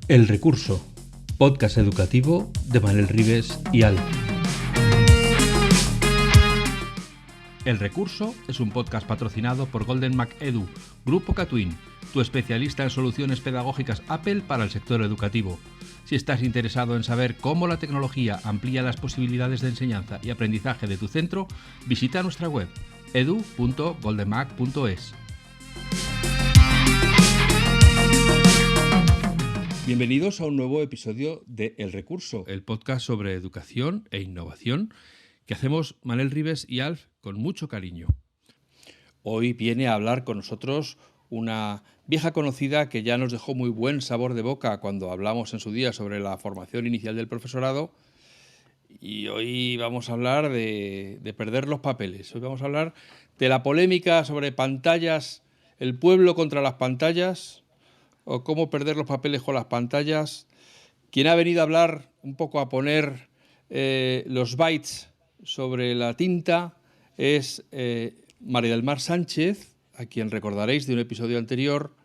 El Recurso, podcast educativo de Manel Ribes y Al. El Recurso es un podcast patrocinado por Golden Mac Edu, Grupo Catwin, tu especialista en soluciones pedagógicas Apple para el sector educativo. Si estás interesado en saber cómo la tecnología amplía las posibilidades de enseñanza y aprendizaje de tu centro, visita nuestra web edu.goldenmac.es. Bienvenidos a un nuevo episodio de El Recurso, el podcast sobre educación e innovación que hacemos Manel Ribes y Alf con mucho cariño. Hoy viene a hablar con nosotros una vieja conocida que ya nos dejó muy buen sabor de boca cuando hablamos en su día sobre la formación inicial del profesorado, y hoy vamos a hablar de perder los papeles. Hoy vamos a hablar de la polémica sobre pantallas, el pueblo contra las pantallas, o cómo perder los papeles con las pantallas. Quien ha venido a hablar un poco, a poner los bytes sobre la tinta, es María del Mar Sánchez, a quien recordaréis de un episodio anterior,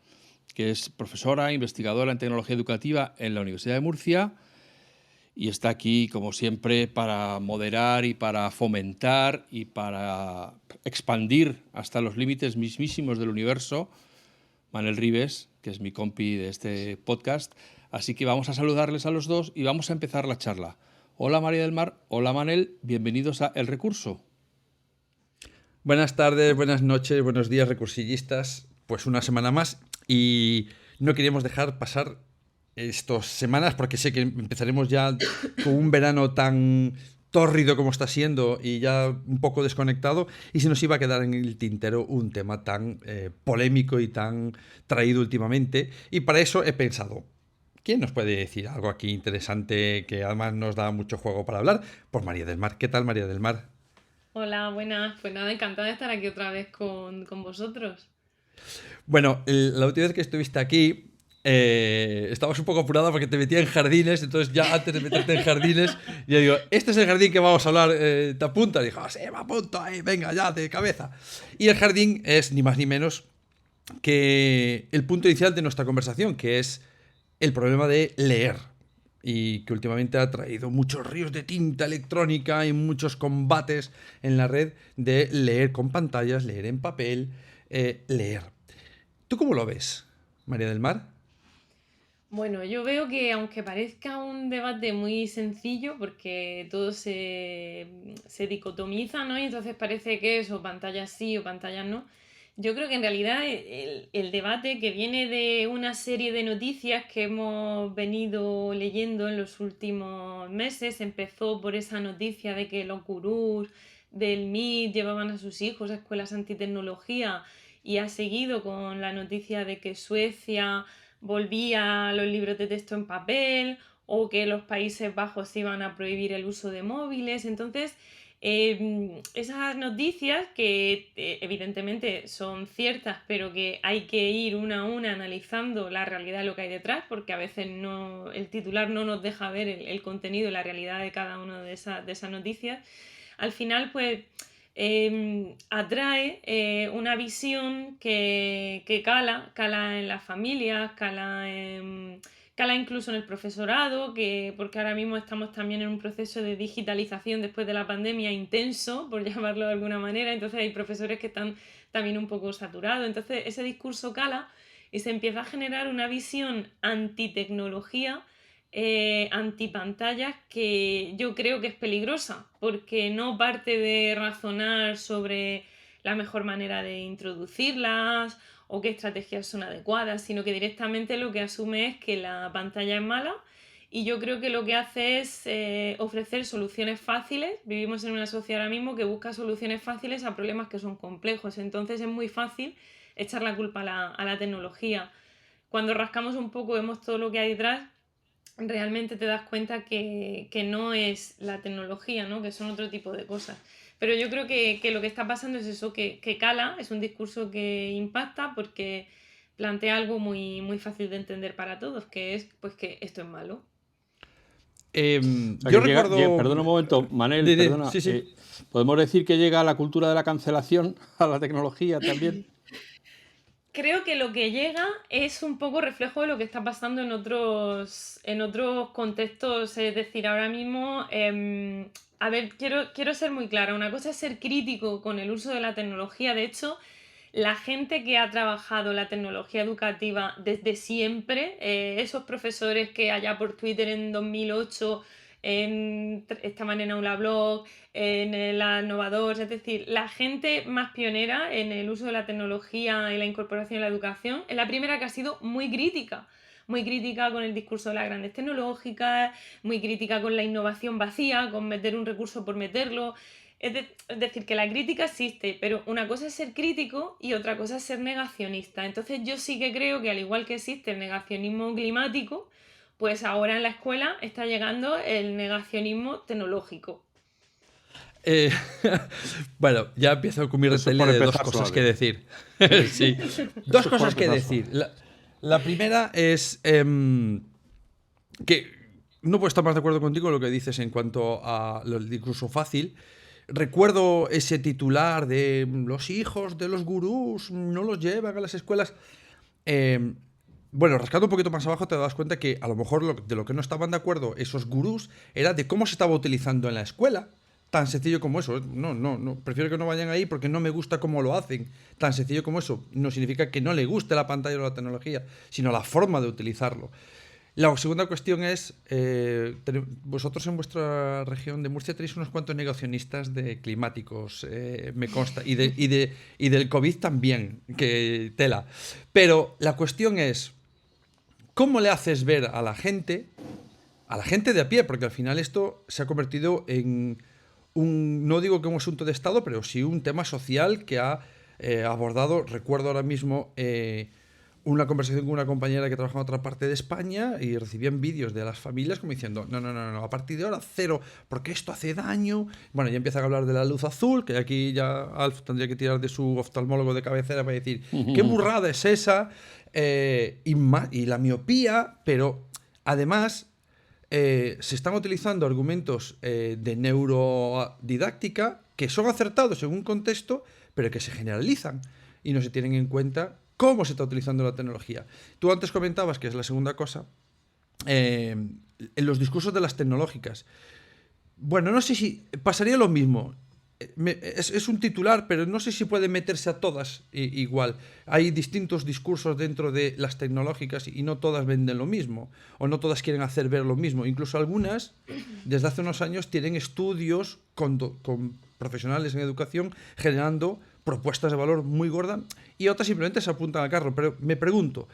que es profesora, investigadora en tecnología educativa en la Universidad de Murcia, y está aquí, como siempre, para moderar y para fomentar y para expandir hasta los límites mismísimos del universo, Manel Ribes, que es mi compi de este podcast. Así que vamos a saludarles a los dos y vamos a empezar la charla. Hola María del Mar, hola Manel, bienvenidos a El Recurso. Buenas tardes, buenas noches, buenos días, recursillistas. Pues una semana más y no queríamos dejar pasar estas semanas porque sé que empezaremos ya con un verano tan tórrido como está siendo y ya un poco desconectado, y se nos iba a quedar en el tintero un tema tan polémico y tan traído últimamente, y para eso he pensado, ¿quién nos puede decir algo aquí interesante que además nos da mucho juego para hablar? Pues María del Mar. ¿Qué tal, María del Mar? Hola, buenas. Pues nada, encantada de estar aquí otra vez con vosotros. Bueno, la última vez que estuviste aquí estabas un poco apurada porque te metía en jardines, entonces ya antes de meterte en jardines, yo digo, este es el jardín que vamos a hablar, ¿te apunta? Y dijo, sí, me apunto ahí, venga, ya, de cabeza. Y el jardín es ni más ni menos que el punto inicial de nuestra conversación, que es el problema de leer. Y que últimamente ha traído muchos ríos de tinta electrónica y muchos combates en la red de leer con pantallas, leer en papel, leer. ¿Tú cómo lo ves, María del Mar? Bueno, yo veo que aunque parezca un debate muy sencillo, porque todo se dicotomiza, ¿no? Y entonces parece que es o pantallas sí o pantallas no. Yo creo que en realidad el debate que viene de una serie de noticias que hemos venido leyendo en los últimos meses, empezó por esa noticia de que los gurús del MIT llevaban a sus hijos a escuelas antitecnología, y ha seguido con la noticia de que Suecia volvía a los libros de texto en papel, o que los Países Bajos iban a prohibir el uso de móviles. Entonces, esas noticias que evidentemente son ciertas, pero que hay que ir una a una analizando la realidad de lo que hay detrás, porque a veces el titular no nos deja ver el contenido y la realidad de cada una de esas noticias. Al final, pues atrae una visión que cala en las familias, cala incluso en el profesorado, porque ahora mismo estamos también en un proceso de digitalización después de la pandemia intenso, por llamarlo de alguna manera. Entonces hay profesores que están también un poco saturados. Entonces ese discurso cala y se empieza a generar una visión antitecnología, antipantallas, que yo creo que es peligrosa, porque no parte de razonar sobre la mejor manera de introducirlas o qué estrategias son adecuadas, sino que directamente lo que asume es que la pantalla es mala. Y yo creo que lo que hace es ofrecer soluciones fáciles. Vivimos en una sociedad ahora mismo que busca soluciones fáciles a problemas que son complejos. Entonces es muy fácil echar la culpa a la tecnología. Cuando rascamos un poco, vemos todo lo que hay detrás, realmente te das cuenta que no es la tecnología, ¿no? Que son otro tipo de cosas. Pero yo creo que lo que está pasando es eso, que cala, es un discurso que impacta porque plantea algo muy, muy fácil de entender para todos, que es pues que esto es malo. Yo recuerdo... Perdona un momento, Manel, perdona. Sí, sí. ¿Podemos decir que llega la cultura de la cancelación a la tecnología también? creo que lo que llega es un poco reflejo de lo que está pasando en otros contextos. Es decir, ahora mismo, a ver, quiero ser muy clara. Una cosa es ser crítico con el uso de la tecnología. De hecho, la gente que ha trabajado la tecnología educativa desde siempre, esos profesores que allá por Twitter en 2008 estaban en Aula Blog, en el Innovador, es decir, la gente más pionera en el uso de la tecnología y la incorporación en la educación, es la primera que ha sido muy crítica con el discurso de las grandes tecnológicas, muy crítica con la innovación vacía, con meter un recurso por meterlo. Es decir, que la crítica existe, pero una cosa es ser crítico y otra cosa es ser negacionista. Entonces yo sí que creo que al igual que existe el negacionismo climático, pues ahora en la escuela está llegando el negacionismo tecnológico. Bueno, ya empiezo con mi retele de dos cosas que decir. Sí, dos cosas que decir. La primera es que no puedo estar más de acuerdo contigo en lo que dices en cuanto a el discurso fácil. Recuerdo ese titular de los hijos de los gurús no los llevan a las escuelas. Bueno, rascando un poquito más abajo te das cuenta que a lo mejor de lo que no estaban de acuerdo esos gurús era de cómo se estaba utilizando en la escuela. Tan sencillo como eso. No. Prefiero que no vayan ahí porque no me gusta cómo lo hacen. Tan sencillo como eso. No significa que no le guste la pantalla o la tecnología, sino la forma de utilizarlo. La segunda cuestión es, vosotros en vuestra región de Murcia tenéis unos cuantos negacionistas de climáticos, me consta, y del COVID también, que tela. Pero la cuestión es, ¿cómo le haces ver a la gente de a pie? Porque al final esto se ha convertido en no digo que un asunto de Estado, pero sí un tema social que ha abordado, recuerdo ahora mismo una conversación con una compañera que trabaja en otra parte de España y recibían vídeos de las familias como diciendo, no, a partir de ahora cero, porque esto hace daño. Bueno, ya empiezan a hablar de la luz azul, que aquí ya Alf tendría que tirar de su oftalmólogo de cabecera para decir, qué burrada es esa, y la miopía, pero además se están utilizando argumentos de neurodidáctica que son acertados en un contexto, pero que se generalizan y no se tienen en cuenta cómo se está utilizando la tecnología. Tú antes comentabas, que es la segunda cosa, en los discursos de las tecnológicas. Bueno, no sé si pasaría lo mismo. Es un titular, pero no sé si puede meterse a todas igual. Hay distintos discursos dentro de las tecnológicas y no todas venden lo mismo, o no todas quieren hacer ver lo mismo. Incluso algunas, desde hace unos años, tienen estudios con profesionales en educación generando propuestas de valor muy gordas y otras simplemente se apuntan al carro. Pero me pregunto,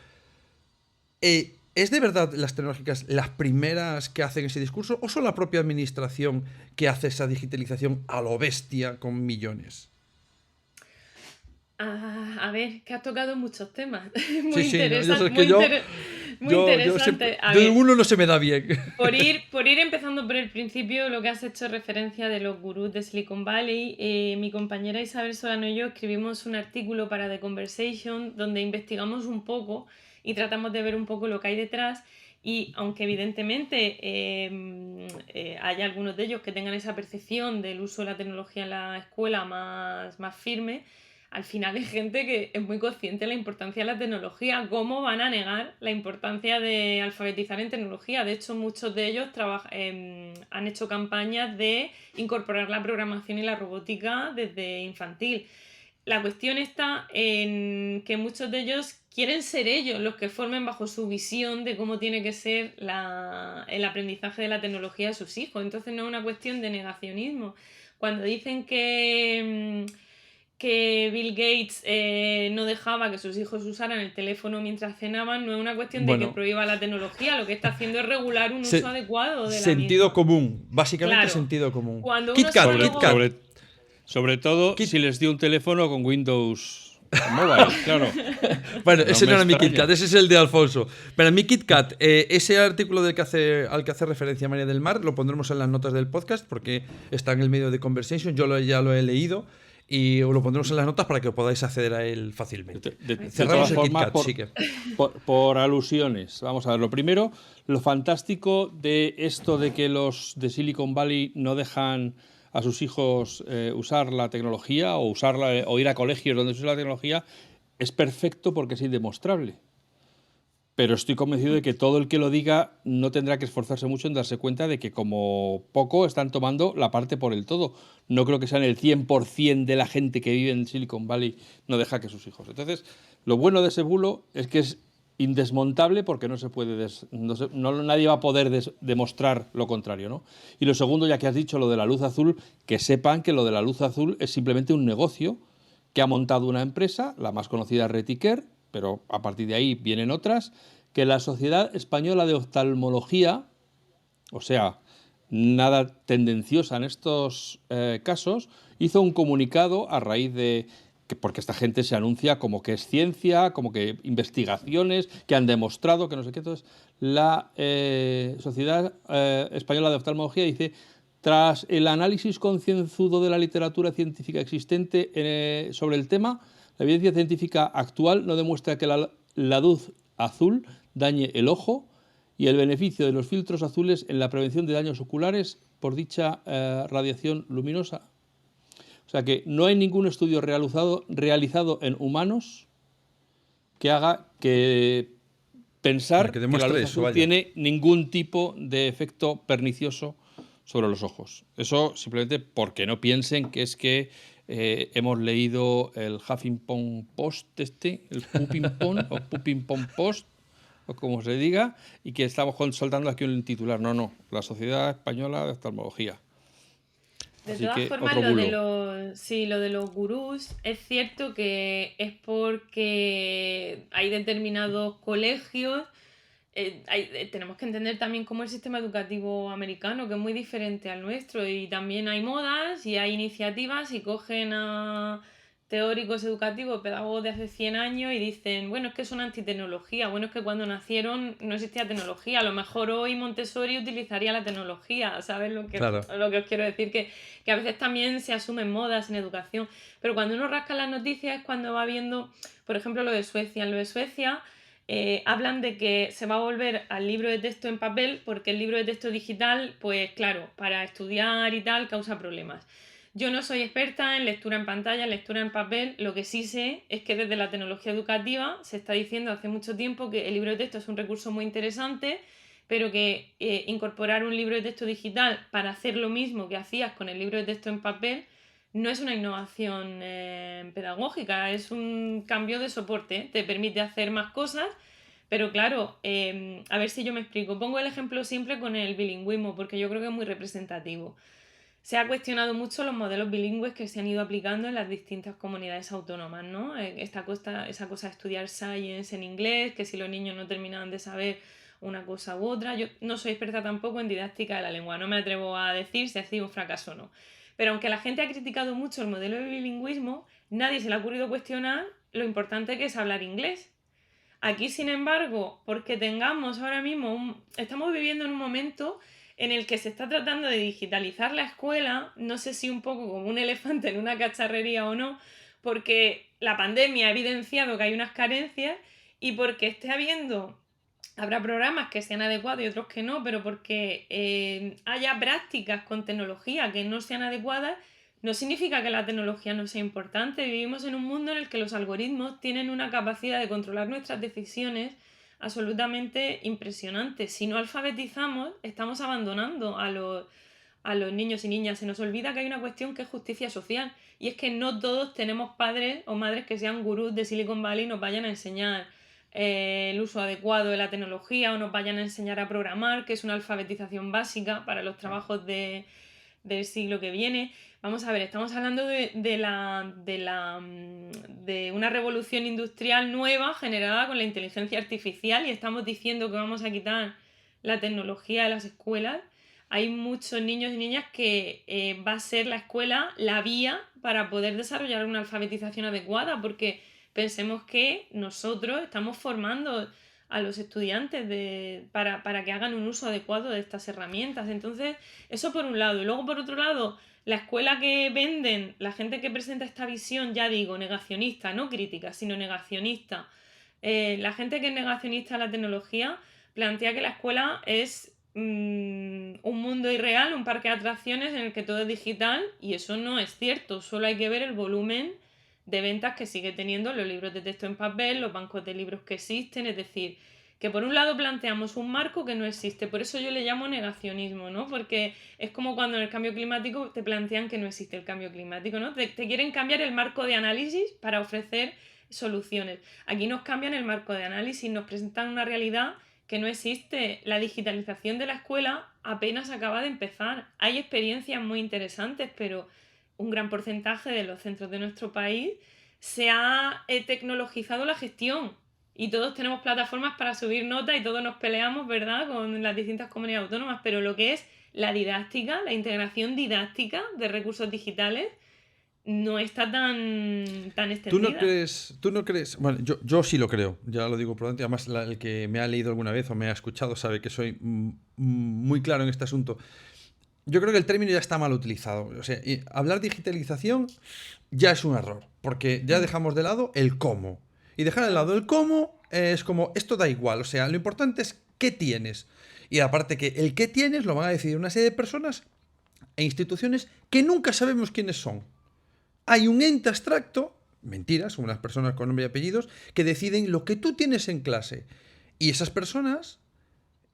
¿es de verdad las tecnológicas las primeras que hacen ese discurso o son la propia administración que hace esa digitalización a lo bestia con millones? A ver, que has tocado muchos temas. Muy interesante. Muy interesante. Uno no se me da bien. Por ir empezando por el principio, lo que has hecho referencia de los gurús de Silicon Valley, mi compañera Isabel Solano y yo escribimos un artículo para The Conversation donde investigamos un poco y tratamos de ver un poco lo que hay detrás. Y aunque evidentemente hay algunos de ellos que tengan esa percepción del uso de la tecnología en la escuela más firme, al final hay gente que es muy consciente de la importancia de la tecnología. ¿Cómo van a negar la importancia de alfabetizar en tecnología? De hecho, muchos de ellos han hecho campañas de incorporar la programación y la robótica desde infantil. La cuestión está en que muchos de ellos quieren ser ellos los que formen bajo su visión de cómo tiene que ser el aprendizaje de la tecnología de sus hijos. Entonces no es una cuestión de negacionismo. Cuando dicen que Bill Gates no dejaba que sus hijos usaran el teléfono mientras cenaban, no es una cuestión de que prohíba la tecnología, lo que está haciendo es regular un uso adecuado de la sentido misma. Común, básicamente claro, sentido común. KitKat. Sobre todo si les dio un teléfono con Windows Mobile, claro. Bueno, ese no era mi KitKat, ese es el de Alfonso. Pero mi KitKat, ese artículo al que hace referencia María del Mar, lo pondremos en las notas del podcast porque está en el medio de Conversation, yo ya lo he leído. Y os lo pondremos en las notas para que podáis acceder a él fácilmente. Cerramos el KitKat, sí que. Por alusiones. Vamos a ver. Lo primero, lo fantástico de esto de que los de Silicon Valley no dejan a sus hijos usar la tecnología o ir a colegios donde se usa la tecnología es perfecto porque es indemostrable. Pero estoy convencido de que todo el que lo diga no tendrá que esforzarse mucho en darse cuenta de que como poco están tomando la parte por el todo. No creo que sean el 100% de la gente que vive en Silicon Valley no deja que sus hijos. Entonces, lo bueno de ese bulo es que es indesmontable porque no se puede nadie va a poder demostrar lo contrario, ¿no? Y lo segundo, ya que has dicho lo de la luz azul, que sepan que lo de la luz azul es simplemente un negocio que ha montado una empresa, la más conocida es Retiker, pero a partir de ahí vienen otras, que la Sociedad Española de Oftalmología, o sea, nada tendenciosa en estos casos, hizo un comunicado a raíz de porque esta gente se anuncia como que es ciencia, como que investigaciones que han demostrado que no sé qué. Entonces, la Sociedad Española de Oftalmología dice: tras el análisis concienzudo de la literatura científica existente sobre el tema, la evidencia científica actual no demuestra que la luz azul dañe el ojo, y el beneficio de los filtros azules en la prevención de daños oculares por dicha radiación luminosa. O sea que no hay ningún estudio realizado en humanos que haga que pensar que la luz azul tiene ningún tipo de efecto pernicioso sobre los ojos. Eso simplemente porque no piensen que es que hemos leído el Huffington Post, el Puffington Post, o como se diga, y que estamos soltando aquí un titular. No, la Sociedad Española de Oftalmología. De todas formas, lo de los gurús es cierto que es porque hay determinados colegios. Tenemos que entender también cómo el sistema educativo americano, que es muy diferente al nuestro, y también hay modas y hay iniciativas y cogen a teóricos educativos, pedagogos de hace 100 años y dicen, bueno, es que son antitecnología, bueno, es que cuando nacieron no existía tecnología, a lo mejor hoy Montessori utilizaría la tecnología, ¿sabes Claro. lo que os quiero decir? Que a veces también se asumen modas en educación, pero cuando uno rasca las noticias es cuando va viendo, por ejemplo, lo de Suecia. En lo de Suecia hablan de que se va a volver al libro de texto en papel porque el libro de texto digital, pues claro, para estudiar y tal causa problemas. Yo no soy experta en lectura en pantalla, en lectura en papel. Lo que sí sé es que desde la tecnología educativa se está diciendo hace mucho tiempo que el libro de texto es un recurso muy interesante, pero que incorporar un libro de texto digital para hacer lo mismo que hacías con el libro de texto en papel no es una innovación pedagógica, es un cambio de soporte. Te permite hacer más cosas, pero claro, a ver si yo me explico. Pongo el ejemplo simple con el bilingüismo, porque yo creo que es muy representativo. Se ha cuestionado mucho los modelos bilingües que se han ido aplicando en las distintas comunidades autónomas, ¿no? Esa cosa de estudiar science en inglés, que si los niños no terminaban de saber una cosa u otra. Yo no soy experta tampoco en didáctica de la lengua, no me atrevo a decir si ha sido un fracaso o no. Pero aunque la gente ha criticado mucho el modelo de bilingüismo, nadie se le ha ocurrido cuestionar lo importante que es hablar inglés. Aquí, sin embargo, porque tengamos ahora mismo, estamos viviendo en un momento en el que se está tratando de digitalizar la escuela, no sé si un poco como un elefante en una cacharrería o no, porque la pandemia ha evidenciado que hay unas carencias y porque habrá programas que sean adecuados y otros que no, pero porque haya prácticas con tecnología que no sean adecuadas, no significa que la tecnología no sea importante. Vivimos en un mundo en el que los algoritmos tienen una capacidad de controlar nuestras decisiones absolutamente impresionante. Si no alfabetizamos, estamos abandonando a los niños y niñas. Se nos olvida que hay una cuestión que es justicia social, y es que no todos tenemos padres o madres que sean gurús de Silicon Valley y nos vayan a enseñar el uso adecuado de la tecnología o nos vayan a enseñar a programar, que es una alfabetización básica para los trabajos del siglo que viene. Vamos a ver, estamos hablando de una revolución industrial nueva generada con la inteligencia artificial y estamos diciendo que vamos a quitar la tecnología de las escuelas. Hay muchos niños y niñas que va a ser la escuela la vía para poder desarrollar una alfabetización adecuada, porque pensemos que nosotros estamos formando a los estudiantes para que hagan un uso adecuado de estas herramientas. Entonces, eso por un lado. Y luego, por otro lado, la escuela que venden, la gente que presenta esta visión, ya digo, negacionista, no crítica, sino negacionista. La gente que es negacionista a la tecnología plantea que la escuela es un mundo irreal, un parque de atracciones en el que todo es digital, y eso no es cierto. Solo hay que ver el volumen de ventas que sigue teniendo los libros de texto en papel, los bancos de libros que existen, es decir, que por un lado planteamos un marco que no existe, por eso yo le llamo negacionismo, ¿no? Porque es como cuando en el cambio climático te plantean que no existe el cambio climático, ¿no? Te quieren cambiar el marco de análisis para ofrecer soluciones. Aquí nos cambian el marco de análisis, nos presentan una realidad que no existe. La digitalización de la escuela apenas acaba de empezar. Hay experiencias muy interesantes, pero un gran porcentaje de los centros de nuestro país se ha tecnologizado la gestión. Y todos tenemos plataformas para subir notas y todos nos peleamos, ¿verdad?, con las distintas comunidades autónomas, pero lo que es la didáctica, la integración didáctica de recursos digitales, no está tan extendida. ¿Tú no crees? Bueno, yo sí lo creo, ya lo digo por delante. Además, el que me ha leído alguna vez o me ha escuchado sabe que soy muy claro en este asunto. Yo creo que el término ya está mal utilizado. O sea, hablar digitalización ya es un error, porque ya dejamos de lado el cómo. Y dejar de lado el cómo es como, esto da igual. O sea, lo importante es qué tienes. Y aparte que el qué tienes lo van a decidir una serie de personas e instituciones que nunca sabemos quiénes son. Hay un ente abstracto, mentiras, unas personas con nombre y apellidos, que deciden lo que tú tienes en clase. Y esas personas,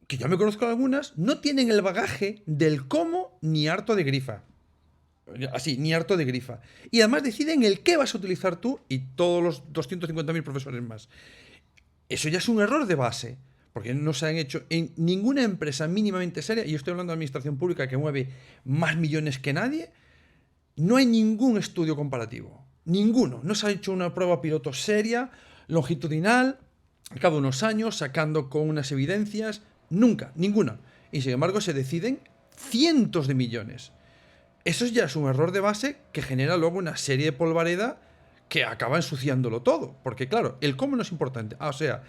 que yo me conozco algunas, no tienen el bagaje del cómo ni harto de grifa. Así, ni harto de grifa. Y además deciden el qué vas a utilizar tú y todos los 250.000 profesores más. Eso ya es un error de base, porque no se han hecho en ninguna empresa mínimamente seria, y yo estoy hablando de administración pública que mueve más millones que nadie, no hay ningún estudio comparativo. Ninguno. No se ha hecho una prueba piloto seria, longitudinal, al cabo de unos años, sacando con unas evidencias. Nunca, ninguna. Y sin embargo se deciden cientos de millones. Eso ya es un error de base que genera luego una serie de polvareda que acaba ensuciándolo todo. Porque claro, el cómo no es importante. O sea,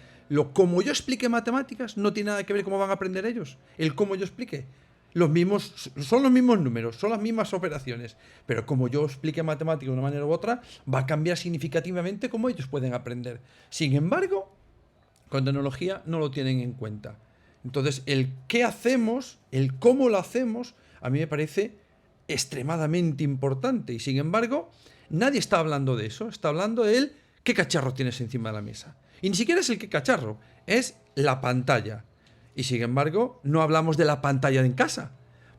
como yo explique matemáticas no tiene nada que ver cómo van a aprender ellos. El cómo yo explique. Son los mismos números, son las mismas operaciones. Pero como yo explique matemáticas de una manera u otra, va a cambiar significativamente cómo ellos pueden aprender. Sin embargo, con tecnología no lo tienen en cuenta. Entonces, el qué hacemos, el cómo lo hacemos, a mí me parece extremadamente importante. Y sin embargo, nadie está hablando de eso. Está hablando de él, qué cacharro tienes encima de la mesa. Y ni siquiera es el qué cacharro, es la pantalla. Y sin embargo, no hablamos de la pantalla en casa.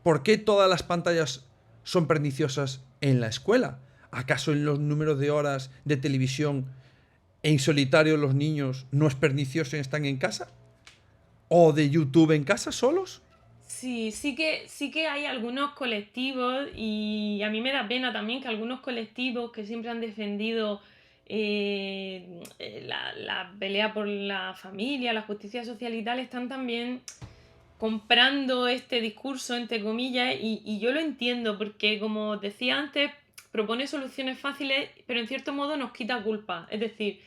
¿Por qué todas las pantallas son perniciosas en la escuela? ¿Acaso en los números de horas de televisión en solitario los niños no es pernicioso y están en casa? ¿O de YouTube en casa solos? Sí que hay algunos colectivos y a mí me da pena también que algunos colectivos que siempre han defendido la pelea por la familia, la justicia social y tal, están también comprando este discurso, entre comillas, y yo lo entiendo porque, como decía antes, propone soluciones fáciles, pero en cierto modo nos quita culpa. Es decir,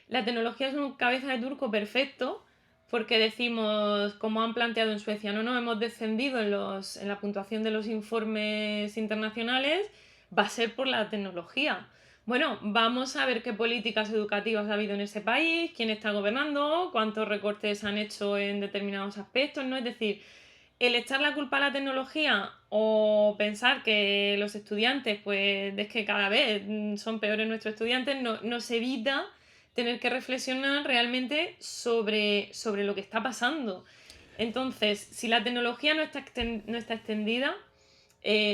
la tecnología es un cabeza de turco perfecto porque decimos, como han planteado en Suecia, no nos hemos descendido en la puntuación de los informes internacionales, va a ser por la tecnología. Bueno, vamos a ver qué políticas educativas ha habido en ese país, quién está gobernando, cuántos recortes han hecho en determinados aspectos, ¿no? Es decir, el echar la culpa a la tecnología o pensar que los estudiantes, pues es que cada vez son peores nuestros estudiantes, nos evita tener que reflexionar realmente sobre lo que está pasando. Entonces, si la tecnología no está extendida,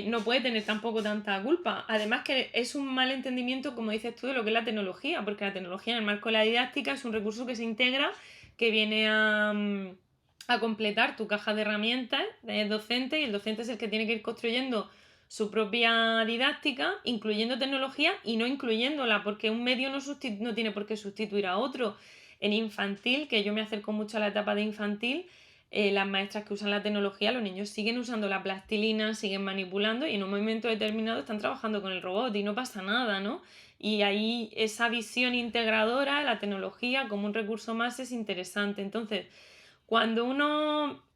no puede tener tampoco tanta culpa. Además que es un mal entendimiento, como dices tú, de lo que es la tecnología, porque la tecnología en el marco de la didáctica es un recurso que se integra, que viene a completar tu caja de herramientas de docente, y el docente es el que tiene que ir construyendo su propia didáctica, incluyendo tecnología y no incluyéndola, porque un medio no tiene por qué sustituir a otro. En infantil, que yo me acerco mucho a la etapa de infantil, las maestras que usan la tecnología, los niños siguen usando la plastilina, siguen manipulando y en un momento determinado están trabajando con el robot y no pasa nada, ¿no? Y ahí esa visión integradora de la tecnología como un recurso más es interesante. Entonces, cuando uno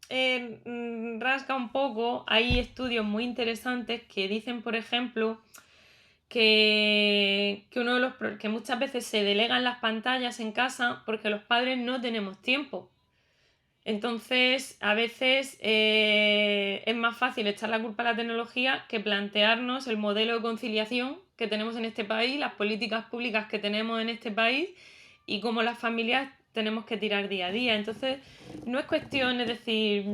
rasca un poco, hay estudios muy interesantes que dicen, por ejemplo, que muchas veces se delegan las pantallas en casa porque los padres no tenemos tiempo. Entonces, a veces es más fácil echar la culpa a la tecnología que plantearnos el modelo de conciliación que tenemos en este país, las políticas públicas que tenemos en este país y cómo las familias tenemos que tirar día a día. Entonces, no es cuestión, es decir,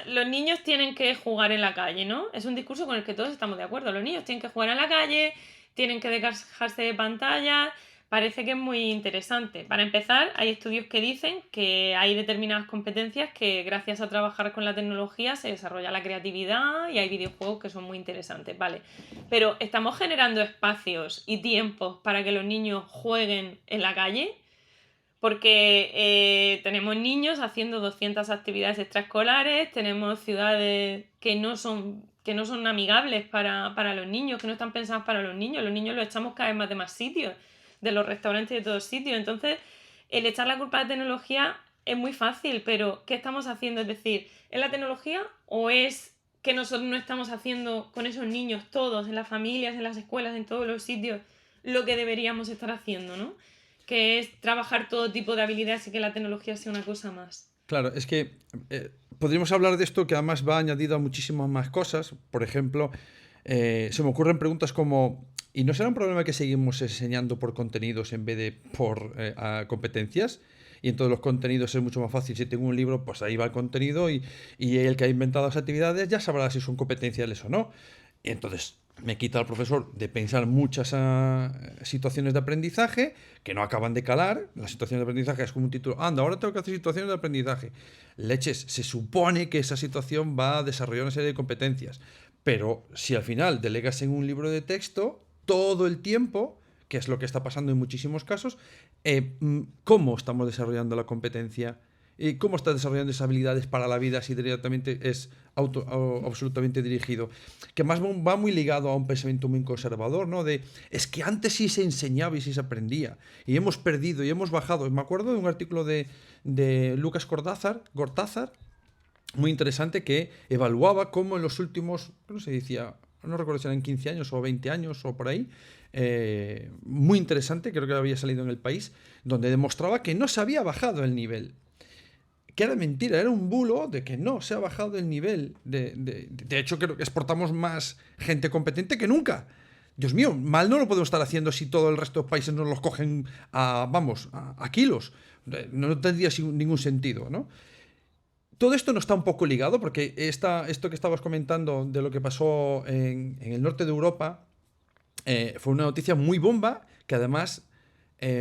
los niños tienen que jugar en la calle, ¿no? Es un discurso con el que todos estamos de acuerdo. Los niños tienen que jugar en la calle, tienen que dejarse de pantallas. Parece que es muy interesante. Para empezar, hay estudios que dicen que hay determinadas competencias que gracias a trabajar con la tecnología se desarrolla la creatividad y hay videojuegos que son muy interesantes, ¿vale? Pero ¿estamos generando espacios y tiempos para que los niños jueguen en la calle? Porque tenemos niños haciendo 200 actividades extraescolares, tenemos ciudades que no son amigables para los niños, que no están pensadas para los niños los echamos cada vez más de más sitios, de los restaurantes y de todos sitios. Entonces, el echar la culpa a la tecnología es muy fácil, pero ¿qué estamos haciendo? Es decir, ¿es la tecnología o es que nosotros no estamos haciendo con esos niños todos, en las familias, en las escuelas, en todos los sitios, lo que deberíamos estar haciendo, ¿no? Que es trabajar todo tipo de habilidades y que la tecnología sea una cosa más. Claro, es que podríamos hablar de esto que además va añadido a muchísimas más cosas. Por ejemplo, se me ocurren preguntas como, ¿y no será un problema que seguimos enseñando por contenidos en vez de por competencias? Y en todos los contenidos es mucho más fácil. Si tengo un libro, pues ahí va el contenido y el que ha inventado las actividades ya sabrá si son competenciales o no. Y entonces me quita al profesor de pensar muchas situaciones de aprendizaje que no acaban de calar. Las situaciones de aprendizaje es como un título. Anda, ahora tengo que hacer situaciones de aprendizaje. Leches, se supone que esa situación va a desarrollar una serie de competencias. Pero si al final delegas en un libro de texto todo el tiempo, que es lo que está pasando en muchísimos casos, ¿cómo estamos desarrollando la competencia? ¿Y cómo estás desarrollando esas habilidades para la vida si directamente es absolutamente dirigido? Que más va muy ligado a un pensamiento muy conservador, ¿no? Es que antes sí se enseñaba y sí se aprendía. Y hemos perdido y hemos bajado. Me acuerdo de un artículo de Lucas Gortázar, muy interesante, que evaluaba cómo en los últimos, no se decía, no recuerdo si eran 15 años o 20 años o por ahí, muy interesante, creo que había salido en El País, donde demostraba que no se había bajado el nivel. Que era mentira, era un bulo de que no se ha bajado el nivel. De hecho, creo que exportamos más gente competente que nunca. Dios mío, mal no lo podemos estar haciendo si todo el resto de países nos los cogen a kilos. No tendría ningún sentido, ¿no? Todo esto no está un poco ligado porque esto que estabas comentando de lo que pasó en el norte de Europa fue una noticia muy bomba que además...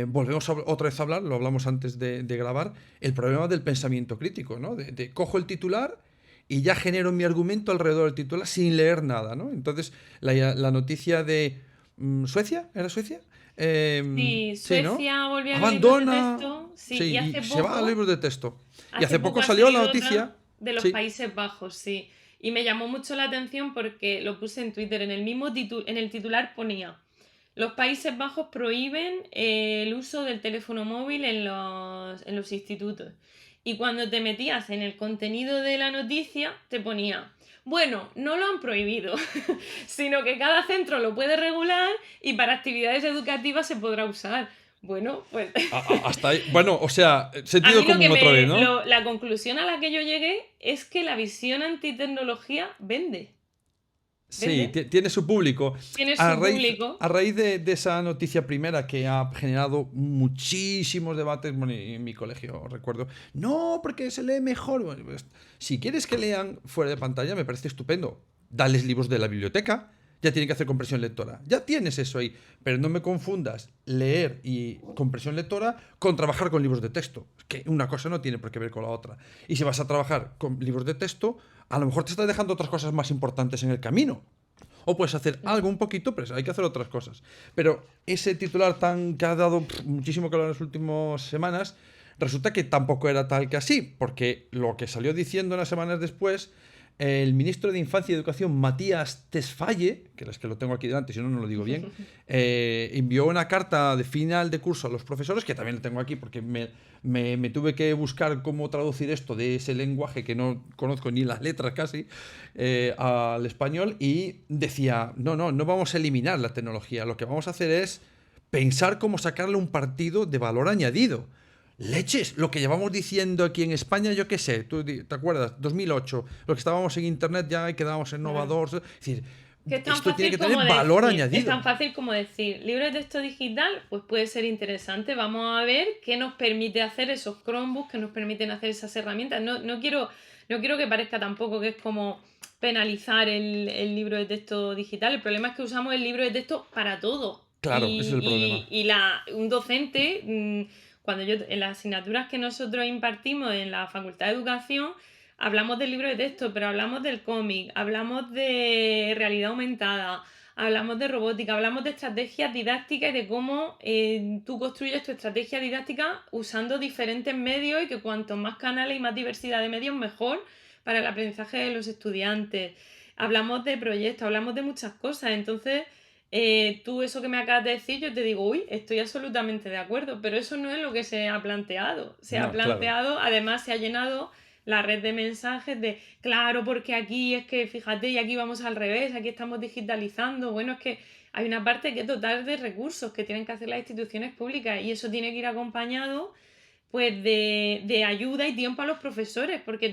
volvemos otra vez a hablar, lo hablamos antes de grabar, el problema del pensamiento crítico, ¿no? De cojo el titular y ya genero mi argumento alrededor del titular sin leer nada, ¿no? Entonces, la noticia de ¿Suecia? ¿Era Suecia? Sí, Suecia, ¿no? Volvió a los abandona libros de texto. Sí, y hace poco, se va a los libros de texto. Y hace poco ha salió la otra noticia de los Países Bajos, sí. Y me llamó mucho la atención porque lo puse en Twitter. En el mismo en el titular ponía: los Países Bajos prohíben el uso del teléfono móvil en los institutos. Y cuando te metías en el contenido de la noticia, te ponía: bueno, no lo han prohibido, sino que cada centro lo puede regular y para actividades educativas se podrá usar. Bueno, pues... hasta ahí, bueno, o sea, sentido común otra vez, ¿no? La conclusión a la que yo llegué es que la visión antitecnología vende. Sí, tiene su público. Tiene su público. A raíz de esa noticia primera que ha generado muchísimos debates, bueno, en mi colegio recuerdo, no, porque se lee mejor. Bueno, pues, si quieres que lean fuera de pantalla, me parece estupendo. Dales libros de la biblioteca, ya tienen que hacer compresión lectora. Ya tienes eso ahí, pero no me confundas leer y compresión lectora con trabajar con libros de texto. Que una cosa no tiene por qué ver con la otra. Y si vas a trabajar con libros de texto, a lo mejor te estás dejando otras cosas más importantes en el camino. O puedes hacer algo un poquito, pero hay que hacer otras cosas. Pero ese titular que ha dado muchísimo calor en las últimas semanas, resulta que tampoco era tal que así, porque lo que salió diciendo unas semanas después, el ministro de Infancia y Educación, Matías Tesfaye, que es que lo tengo aquí delante, si no, no lo digo bien, envió una carta de final de curso a los profesores, que también lo tengo aquí porque me tuve que buscar cómo traducir esto de ese lenguaje que no conozco ni las letras casi, al español, y decía, no vamos a eliminar la tecnología, lo que vamos a hacer es pensar cómo sacarle un partido de valor añadido. Leches, lo que llevamos diciendo aquí en España, yo qué sé, tú te acuerdas, 2008, lo que estábamos en internet ya y quedábamos innovadores. Es decir, Que es tan esto tiene fácil que tener como valor decir, añadido. es tan fácil como decir, libro de texto digital, pues puede ser interesante. Vamos a ver qué nos permite hacer esos Chromebooks, qué nos permiten hacer esas herramientas. No quiero que parezca tampoco que es como penalizar el libro de texto digital. El problema es que usamos el libro de texto para todo. Claro, ese es el problema. Un docente, cuando en las asignaturas que nosotros impartimos en la Facultad de Educación, hablamos del libro de texto, pero hablamos del cómic, hablamos de realidad aumentada, hablamos de robótica, hablamos de estrategias didácticas y de cómo tú construyes tu estrategia didáctica usando diferentes medios y que cuanto más canales y más diversidad de medios, mejor para el aprendizaje de los estudiantes. Hablamos de proyectos, hablamos de muchas cosas. Entonces, tú eso que me acabas de decir, yo te digo, uy, estoy absolutamente de acuerdo, pero eso no es lo que se ha planteado. Se ha No, claro. planteado, además se ha llenado la red de mensajes de, claro, porque aquí es que, fíjate, y aquí vamos al revés, aquí estamos digitalizando. Bueno, es que hay una parte que es dotar de recursos que tienen que hacer las instituciones públicas y eso tiene que ir acompañado pues de ayuda y tiempo a los profesores, porque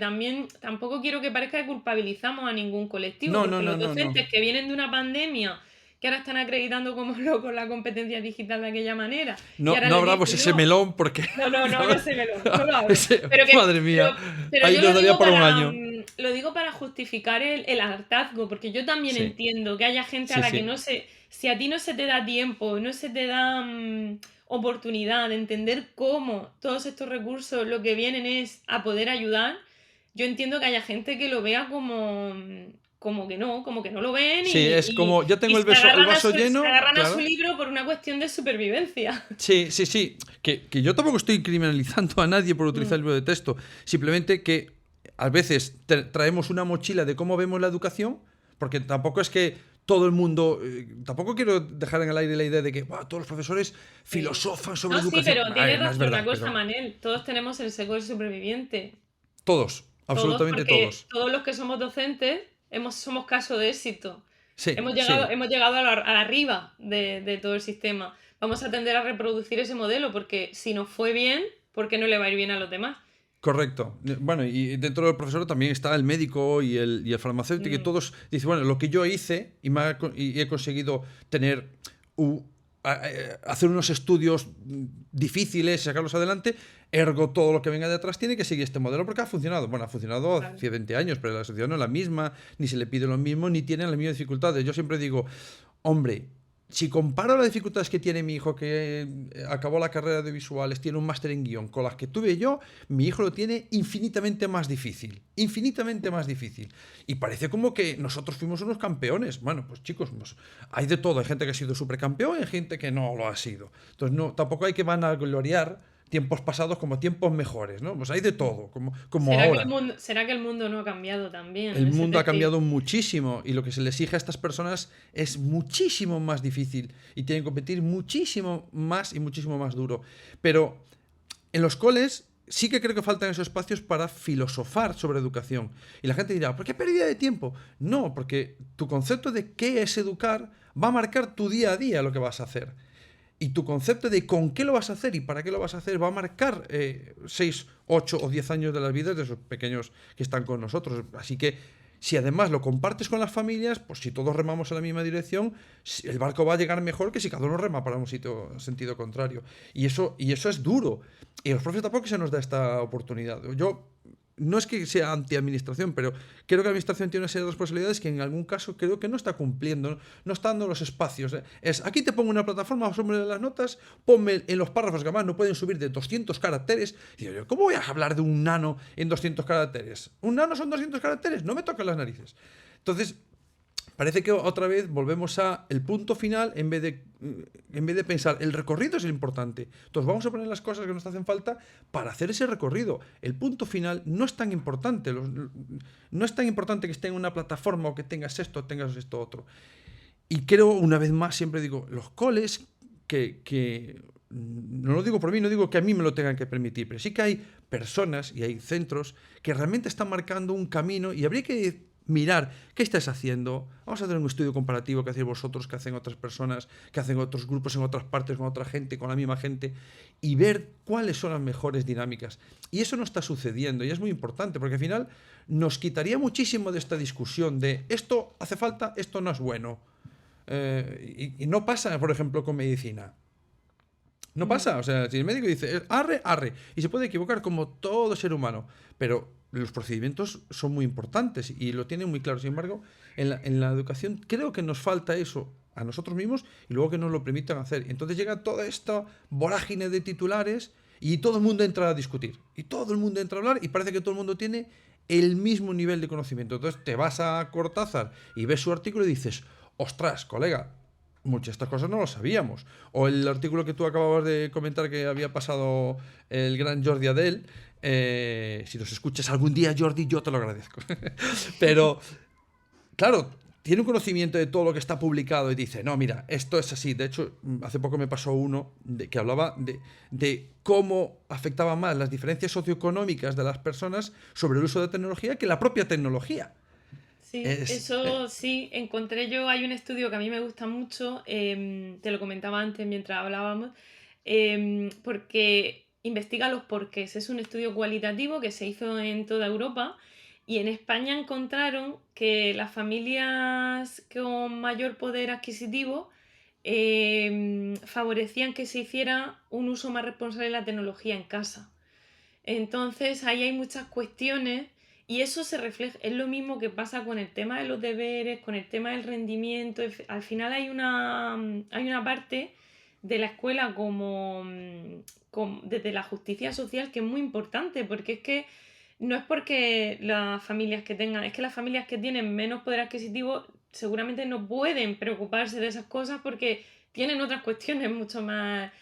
tampoco quiero que parezca que culpabilizamos a ningún colectivo, No, porque no, no, los no, docentes no. que vienen de una pandemia, que ahora están acreditando como locos la competencia digital de aquella manera. Y No, ahora no les abramos digo ese yo, melón porque... no se me no lo abro. Madre mía, Pero ahí yo nos daría para un año. lo digo para justificar el hartazgo, porque yo también Sí, entiendo que haya gente a sí, la que sí. si a ti no se te da tiempo, no se te da oportunidad de entender cómo todos estos recursos lo que vienen es a poder ayudar, yo entiendo que haya gente que lo vea como que no lo ven Sí, es como, ya tengo y el vaso se lleno, agarran a su claro. libro por una cuestión de supervivencia. Sí, sí, sí. Que yo tampoco estoy criminalizando a nadie por utilizar el libro de texto. Simplemente que a veces traemos una mochila de cómo vemos la educación, porque tampoco es que todo el mundo... tampoco quiero dejar en el aire la idea de que todos los profesores filosofan sobre No, sí, educación. pero A ver, tienes no es razón verdad, una cosa, pero Manel. Todos tenemos el seco del superviviente. todos, Todos, absolutamente porque todos. todos los que somos docentes somos caso de éxito. Sí, sí. Hemos llegado a la arriba de todo el sistema. Vamos a tender a reproducir ese modelo porque si nos fue bien, ¿por qué no le va a ir bien a los demás? Correcto. Bueno, y dentro del profesor también está el médico y el farmacéutico, y todos dicen, bueno, lo que yo hice y he conseguido tener hacer unos estudios difíciles, sacarlos adelante, ergo todo lo que venga de atrás tiene que seguir este modelo porque ha funcionado. Bueno, ha funcionado hace 20 años, pero la sociedad no es la misma, ni se le pide lo mismo, ni tienen las mismas dificultades. Yo siempre digo, hombre, si comparo las dificultades que tiene mi hijo, que acabó la carrera de visuales, tiene un máster en guión, con las que tuve yo, mi hijo lo tiene infinitamente más difícil. Infinitamente más difícil. Y parece como que nosotros fuimos unos campeones. Bueno, pues chicos, pues, hay de todo. Hay gente que ha sido supercampeón y hay gente que no lo ha sido. Entonces, no, tampoco hay que vanagloriar tiempos pasados como tiempos mejores, ¿no? Pues hay de todo, como ahora. ¿Será que el mundo no ha cambiado también? El Es mundo ha decir, cambiado muchísimo y lo que se le exige a estas personas es muchísimo más difícil y tienen que competir muchísimo más y muchísimo más duro. Pero en los coles sí que creo que faltan esos espacios para filosofar sobre educación. Y la gente dirá, ¿por qué pérdida de tiempo? No, porque tu concepto de qué es educar va a marcar tu día a día lo que vas a hacer. Y tu concepto de con qué lo vas a hacer y para qué lo vas a hacer va a marcar 6, 8 o 10 años de las vidas de esos pequeños que están con nosotros. Así que si además lo compartes con las familias, pues si todos remamos en la misma dirección, el barco va a llegar mejor que si cada uno rema para un sentido contrario. Y eso es duro. Y a los profes tampoco se nos da esta oportunidad. Yo no es que sea anti-administración, pero creo que la administración tiene una serie de responsabilidades que en algún caso creo que no está cumpliendo, no está dando los espacios. Es, aquí te pongo una plataforma sobre las notas, ponme en los párrafos que además no pueden subir de 200 caracteres. Y digo yo, ¿cómo voy a hablar de un nano en 200 caracteres? ¿Un nano son 200 caracteres? No me tocan las narices. Entonces, parece que otra vez volvemos a el punto final en vez de pensar el recorrido es el importante. Entonces vamos a poner las cosas que nos hacen falta para hacer ese recorrido. El punto final no es tan importante. No es tan importante que esté en una plataforma o que tengas esto otro. Y creo, una vez más, siempre digo, los coles que no lo digo por mí, no digo que a mí me lo tengan que permitir, pero sí que hay personas y hay centros que realmente están marcando un camino y habría que mirar qué estás haciendo, vamos a hacer un estudio comparativo que hacéis vosotros, que hacen otras personas, que hacen otros grupos en otras partes con otra gente, con la misma gente, y ver cuáles son las mejores dinámicas. Y eso no está sucediendo y es muy importante porque al final nos quitaría muchísimo de esta discusión de esto hace falta, esto no es bueno. Y no pasa, por ejemplo, con medicina. No pasa, o sea, si el médico dice arre, arre, y se puede equivocar como todo ser humano, pero los procedimientos son muy importantes y lo tienen muy claro. Sin embargo, en la educación creo que nos falta eso a nosotros mismos y luego que nos lo permitan hacer. Entonces llega toda esta vorágine de titulares y todo el mundo entra a discutir, y todo el mundo entra a hablar y parece que todo el mundo tiene el mismo nivel de conocimiento. Entonces te vas a Cortázar y ves su artículo y dices, ostras, colega, muchas de estas cosas no lo sabíamos. O el artículo que tú acababas de comentar que había pasado el gran Jordi Adel. Si nos escuchas algún día, Jordi, yo te lo agradezco. Pero, claro, tiene un conocimiento de todo lo que está publicado y dice, no, mira, esto es así. De hecho, hace poco me pasó uno que hablaba de cómo afectaban más las diferencias socioeconómicas de las personas sobre el uso de tecnología que la propia tecnología. Sí, eso sí, encontré yo, hay un estudio que a mí me gusta mucho, te lo comentaba antes mientras hablábamos, porque investiga los porqués. Es un estudio cualitativo que se hizo en toda Europa y en España encontraron que las familias con mayor poder adquisitivo favorecían que se hiciera un uso más responsable de la tecnología en casa. Entonces ahí hay muchas cuestiones y eso se refleja, es lo mismo que pasa con el tema de los deberes, con el tema del rendimiento. Al final hay una parte de la escuela como desde la justicia social que es muy importante, porque es que no es porque las familias que tengan, es que las familias que tienen menos poder adquisitivo seguramente no pueden preocuparse de esas cosas porque tienen otras cuestiones mucho más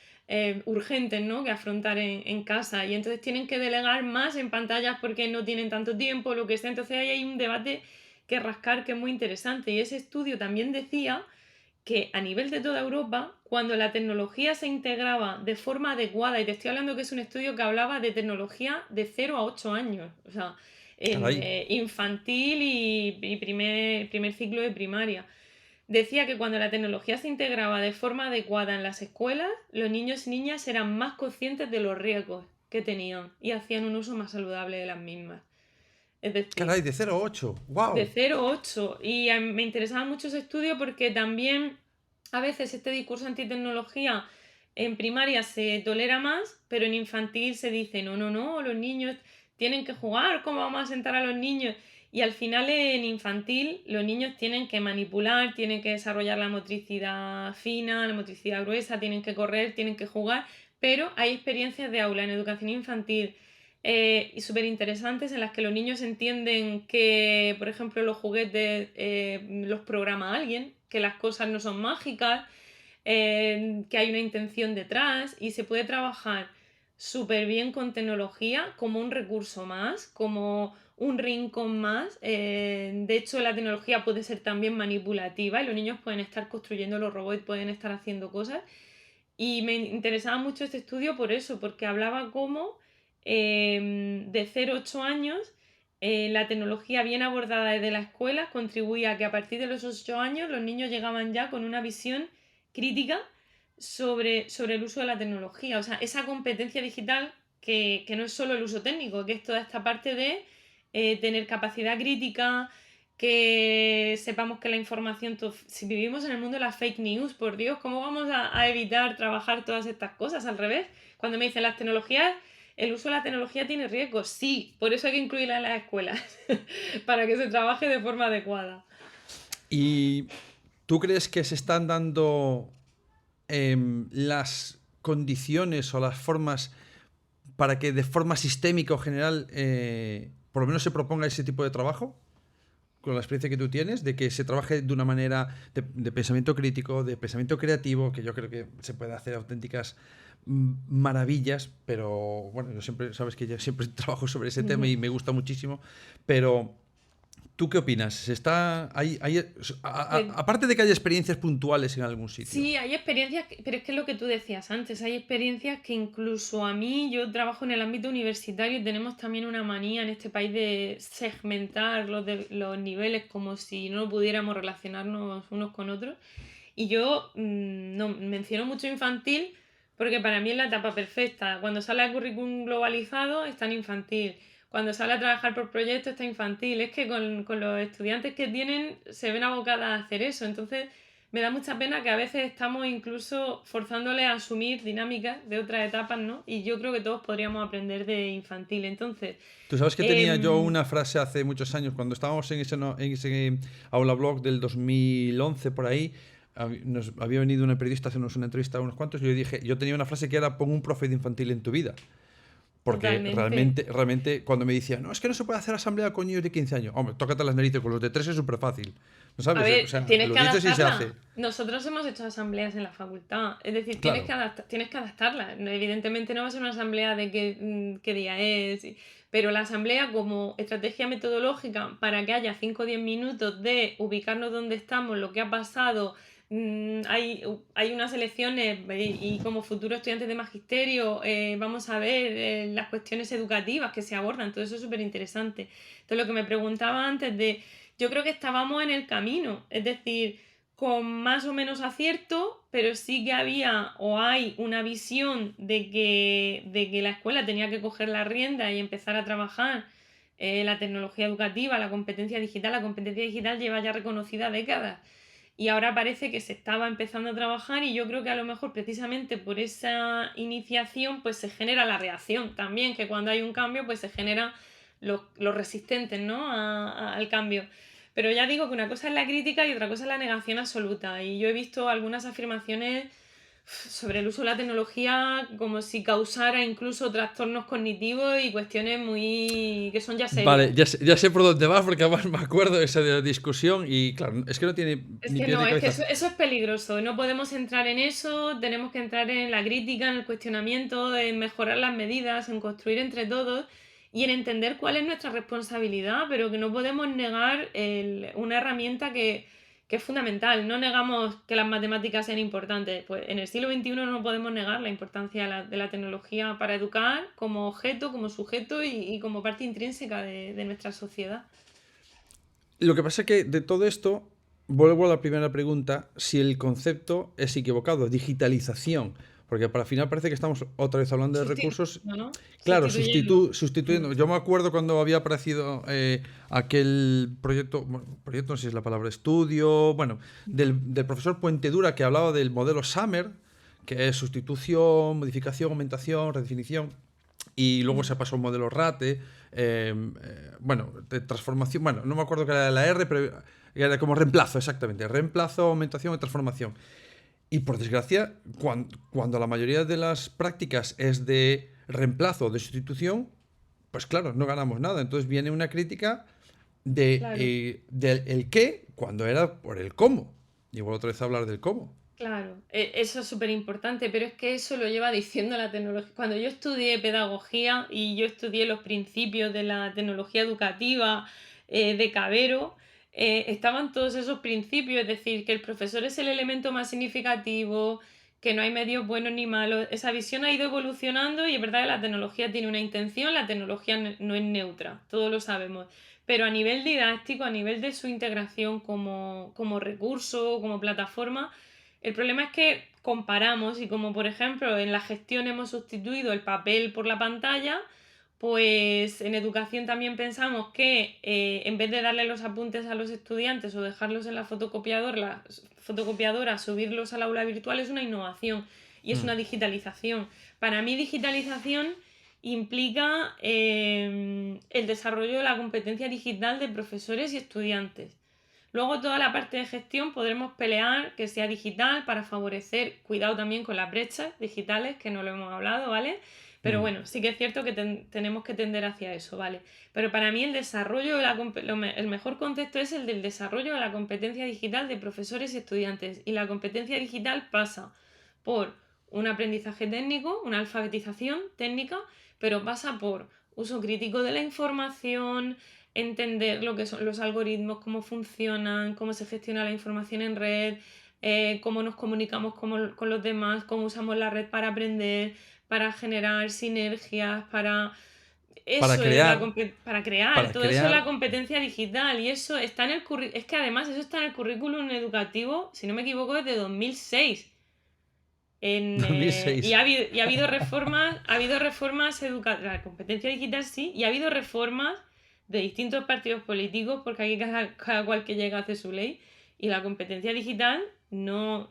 urgentes, ¿no?, que afrontar en casa, y entonces tienen que delegar más en pantallas porque no tienen tanto tiempo, lo que sea. Entonces ahí hay un debate que rascar que es muy interesante, y ese estudio también decía que a nivel de toda Europa, cuando la tecnología se integraba de forma adecuada, y te estoy hablando que es un estudio que hablaba de tecnología de 0 a 8 años, o sea, en infantil y primer ciclo de primaria. Decía que cuando la tecnología se integraba de forma adecuada en las escuelas, los niños y niñas eran más conscientes de los riesgos que tenían y hacían un uso más saludable de las mismas. Es decir, Caray, de 0 a 8. ¡Wow! de 0 a 8. Y me interesaba mucho ese estudio porque también a veces este discurso antitecnología en primaria se tolera más, pero en infantil se dice, no, los niños tienen que jugar, ¿cómo vamos a sentar a los niños? Y al final en infantil los niños tienen que manipular, tienen que desarrollar la motricidad fina, la motricidad gruesa, tienen que correr, tienen que jugar, pero hay experiencias de aula en educación infantil y súper interesantes en las que los niños entienden que, por ejemplo, los juguetes los programa alguien, que las cosas no son mágicas, que hay una intención detrás y se puede trabajar súper bien con tecnología como un recurso más, como un rincón más. De hecho, la tecnología puede ser también manipulativa y los niños pueden estar construyendo los robots, pueden estar haciendo cosas. Y me interesaba mucho este estudio por eso, porque hablaba cómo de 0 a 8 años la tecnología bien abordada desde la escuela contribuía a que a partir de los 8 años los niños llegaban ya con una visión crítica sobre el uso de la tecnología. O sea, esa competencia digital que no es solo el uso técnico, que es toda esta parte de tener capacidad crítica, que sepamos que la información, si vivimos en el mundo de las fake news, por Dios, ¿cómo vamos a evitar trabajar todas estas cosas? Al revés, cuando me dicen las tecnologías, el uso de la tecnología tiene riesgos, sí, por eso hay que incluirla en las escuelas, para que se trabaje de forma adecuada. ¿Y tú crees que se están dando las condiciones o las formas para que de forma sistémica o general por lo menos se proponga ese tipo de trabajo? Con la experiencia que tú tienes, de que se trabaje de una manera de pensamiento crítico, de pensamiento creativo, que yo creo que se puede hacer auténticas maravillas, pero bueno, yo siempre, sabes que yo siempre trabajo sobre ese tema y me gusta muchísimo, pero ¿Tú qué opinas? Aparte de que haya experiencias puntuales en algún sitio. Sí, hay experiencias, pero es que es lo que tú decías antes, hay experiencias que incluso a mí, yo trabajo en el ámbito universitario y tenemos también una manía en este país de segmentar los niveles como si no pudiéramos relacionarnos unos con otros. Y yo no menciono mucho infantil porque para mí es la etapa perfecta. Cuando sale el currículum globalizado está en infantil. Cuando sale a trabajar por proyectos está infantil. Es que con los estudiantes que tienen se ven abocadas a hacer eso. Entonces me da mucha pena que a veces estamos incluso forzándoles a asumir dinámicas de otras etapas, ¿no? Y yo creo que todos podríamos aprender de infantil. Entonces, Tú sabes que tenía yo em, una frase hace muchos años, cuando estábamos en ese aula blog del 2011 por ahí, nos había venido una periodista a hacernos una entrevista a unos cuantos y yo tenía una frase que era: pon un profe de infantil en tu vida. Porque totalmente. realmente cuando me decían, no, es que no se puede hacer asamblea con niños de 15 años. Hombre, tócate las narices, con los de 3 es súper fácil. ¿No A sabes? O ver, sea, tienes lo que dices y se adaptarla. hace. Nosotros hemos hecho asambleas en la facultad. Es decir, Claro. tienes que adaptarla. Evidentemente no va a ser una asamblea de qué día es. Pero la asamblea como estrategia metodológica para que haya 5 o 10 minutos de ubicarnos donde estamos, lo que ha pasado. Hay unas elecciones y como futuros estudiantes de magisterio vamos a ver las cuestiones educativas que se abordan. Todo eso es súper interesante. Entonces lo que me preguntaba antes de yo creo que estábamos en el camino, es decir, con más o menos acierto, pero sí que había o hay una visión de que la escuela tenía que coger la rienda y empezar a trabajar la tecnología educativa, la competencia digital. La competencia digital lleva ya reconocida décadas y ahora parece que se estaba empezando a trabajar y yo creo que a lo mejor precisamente por esa iniciación pues se genera la reacción también, que cuando hay un cambio pues se generan los resistentes, ¿no? Al cambio. Pero ya digo que una cosa es la crítica y otra cosa es la negación absoluta. Y yo he visto algunas afirmaciones sobre el uso de la tecnología como si causara incluso trastornos cognitivos y cuestiones muy que son ya Vale, serias. ya sé por dónde vas, porque además me acuerdo de esa discusión y claro, es que no tiene Es ni que pies no, ni es que cabeza. eso es peligroso. No podemos entrar en eso, tenemos que entrar en la crítica, en el cuestionamiento, en mejorar las medidas, en construir entre todos y en entender cuál es nuestra responsabilidad, pero que no podemos negar una herramienta que es fundamental. No negamos que las matemáticas sean importantes. Pues en el siglo XXI no podemos negar la importancia de la tecnología para educar como objeto, como sujeto y como parte intrínseca de nuestra sociedad. Lo que pasa es que de todo esto, vuelvo a la primera pregunta, si el concepto es equivocado, digitalización. Porque para el final parece que estamos otra vez hablando de recursos. ¿No? Claro, Sustituyendo. sustituyendo. Yo me acuerdo cuando había aparecido aquel proyecto, bueno, proyecto no sé si es la palabra, estudio, bueno, del profesor Puentedura que hablaba del modelo Summer, que es sustitución, modificación, aumentación, redefinición. Y luego se pasó a un modelo RATE, bueno, de transformación, bueno, no me acuerdo qué era la R, pero era como reemplazo, exactamente, reemplazo, aumentación y transformación. Y por desgracia, cuando la mayoría de las prácticas es de reemplazo o de sustitución, pues claro, no ganamos nada. Entonces viene una crítica Claro. del el qué cuando era por el cómo. Y vuelvo otra vez a hablar del cómo. Claro, eso es súper importante, pero es que eso lo lleva diciendo la tecnología. Cuando yo estudié pedagogía y yo estudié los principios de la tecnología educativa de Cabero, estaban todos esos principios, es decir, que el profesor es el elemento más significativo, que no hay medios buenos ni malos. Esa visión ha ido evolucionando y es verdad que la tecnología tiene una intención, la tecnología no es neutra, todos lo sabemos. Pero a nivel didáctico, a nivel de su integración como recurso, como plataforma, el problema es que comparamos y como por ejemplo en la gestión hemos sustituido el papel por la pantalla, pues en educación también pensamos que en vez de darle los apuntes a los estudiantes o dejarlos en la fotocopiadora, subirlos al aula virtual es una innovación y es Mm. una digitalización. Para mí digitalización implica el desarrollo de la competencia digital de profesores y estudiantes. Luego toda la parte de gestión podremos pelear que sea digital para favorecer, cuidado también con las brechas digitales, que no lo hemos hablado, ¿vale? Pero Mm. bueno, sí que es cierto que tenemos que tender hacia eso, ¿vale? Pero para mí el desarrollo de el mejor concepto es el del desarrollo de la competencia digital de profesores y estudiantes. Y la competencia digital pasa por un aprendizaje técnico, una alfabetización técnica, pero pasa por uso crítico de la información, entender lo que son los algoritmos, cómo funcionan, cómo se gestiona la información en red, cómo nos comunicamos con los demás, cómo usamos la red para aprender, para generar sinergias, para... Para Eso es crear, para crear, para todo eso es la crear competencia digital y eso está en el es que además eso está en el currículum educativo, si no me equivoco, desde 2006. Y 2006. ha habido reformas, educativas, la competencia digital sí, y ha habido reformas de distintos partidos políticos, porque aquí cada cual que llega hace su ley, y la competencia digital no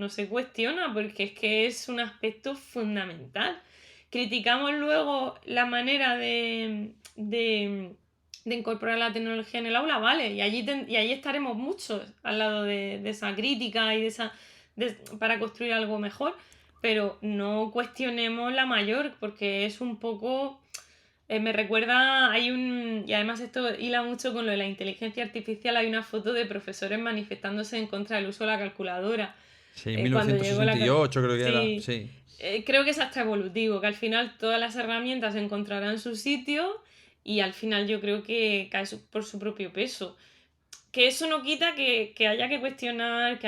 se cuestiona, porque es que es un aspecto fundamental. Criticamos luego la manera de incorporar la tecnología en el aula, vale, y allí estaremos muchos al lado de esa crítica y para construir algo mejor, pero no cuestionemos la mayor, porque es un poco... me recuerda, y además esto hila mucho con lo de la inteligencia artificial, hay una foto de profesores manifestándose en contra del uso de la calculadora. Sí, Cuando llegó 1968 creo que era. Sí, Sí. creo que es hasta evolutivo, que al final todas las herramientas encontrarán su sitio y al final yo creo que cae por su propio peso. Que eso no quita que haya que cuestionar,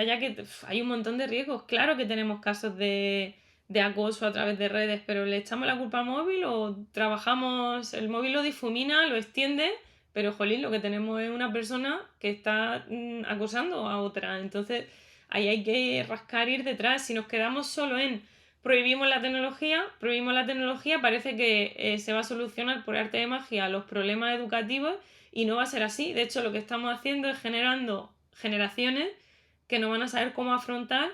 hay un montón de riesgos. Claro que tenemos casos de acoso a través de redes, pero ¿le echamos la culpa al móvil o trabajamos, el móvil lo difumina, lo extiende, pero jolín, lo que tenemos es una persona que está acosando a otra? Entonces ahí hay que rascar, ir detrás. Si nos quedamos solo en prohibimos la tecnología, parece que se va a solucionar por arte de magia los problemas educativos y no va a ser así. De hecho, lo que estamos haciendo es generando generaciones que no van a saber cómo afrontar